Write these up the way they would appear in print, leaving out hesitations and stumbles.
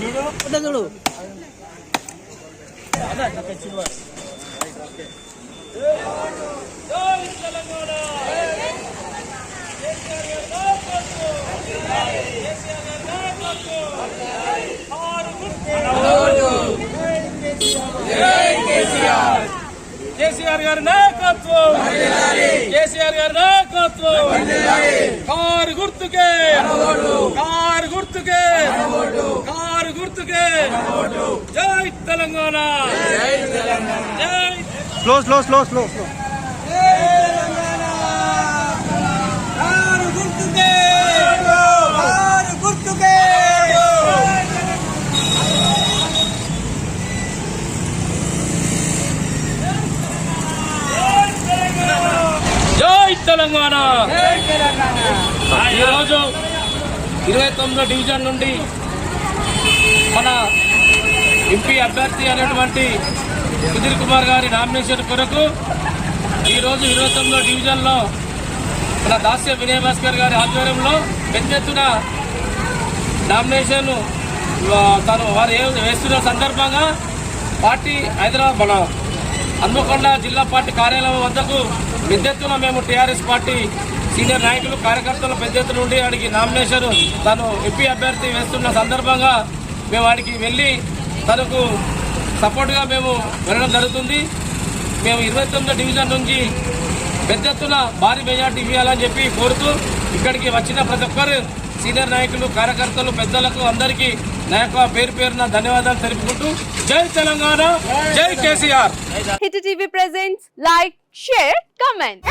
చూడు కేసీఆర్ గారి నాయకత్వం, కేసీఆర్ గారి నాయకత్వం, కారు గుర్తుకే, కారు గుర్తుకే, కారు గుర్తుకే, జై తెలంగాణ, జై slow slow slow slow slow car గుర్తుకే, కారు గుర్తుకే. జై తెలంగాణ. ఈరోజు 29వ డివిజన్ నుండి మన ఎంపీ అభ్యర్థి అనేటువంటి సుధీర్ కుమార్ గారి నామినేషన్ కొరకు ఈరోజు 29వ డివిజన్లో మన దాస్య వినయ్ భాస్కర్ గారి ఆధ్వర్యంలో పెద్ద ఎత్తున నామినేషన్ వారు వేస్తున్న సందర్భంగా పార్టీ హైదరాబాద్ మన హన్మకొండ జిల్లా పార్టీ కార్యాలయం వద్దకు పెద్ద ఎత్తున మేము టీఆర్ఎస్ పార్టీ సీనియర్ నాయకులు కార్యకర్తలు పెద్ద ఎత్తున నుండి వాడికి నామినేషన్ తను ఎంపీ అభ్యర్థి వేస్తున్న సందర్భంగా మేము వాడికి వెళ్ళి తనకు సపోర్ట్గా మేము వెళ్ళడం జరుగుతుంది. మేము 29వ డివిజన్ నుంచి పెద్ద ఎత్తున భారీ మెజార్టీ ఇవ్వాలని చెప్పి కోరుతూ ఇక్కడికి వచ్చిన ప్రతి ఒక్కరు సీనియర్ నాయకులు కార్యకర్తలు పెద్దలకు అందరికీ నా యొక్క పేరు పేరున ధన్యవాదాలు తెలుపుకుంటూ జై తెలంగాణ, జై KCR. Hit TV presents like, share, comment.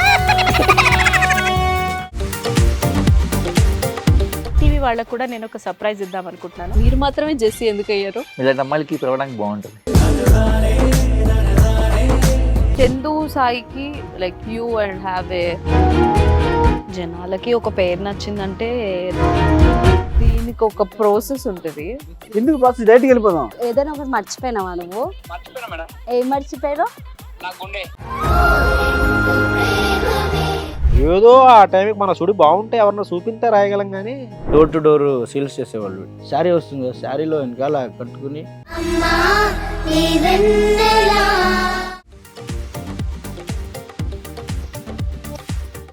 TV వాళ్ళకు కూడా నేను ఒక సర్ప్రైజ్ ఇద్దాం అనుకుంటున్నాను. మీరు మాత్రమే జెస్సీ ఎందుకు అయ్యారు? ఇలాంటి అమ్మాయిలకి పిలవడానికి బాగుంటుంది. చందు సాయికి like you and have a జనాలకి ఒక పేరు నచ్చిందంటే దీనికి ఒక ప్రాసెస్ ఉంటుంది. ఎందుకు బాక్స్ డైరెక్ట్కి వెళ్ళిపోదాం. ఏదైనా ఒకటి మర్చిపోయినావా నువ్వు? ఏం మర్చిపోయావు? ఏదో ఆ టైంకి మన సుడి బాగుంటే ఎవరన్నా చూపిస్తే రాయగలం కానీ డోర్ టు డోర్ సేల్స్ చేసేవాళ్ళు. శారీ వస్తుంది, శారీలో వెనకాల కట్టుకుని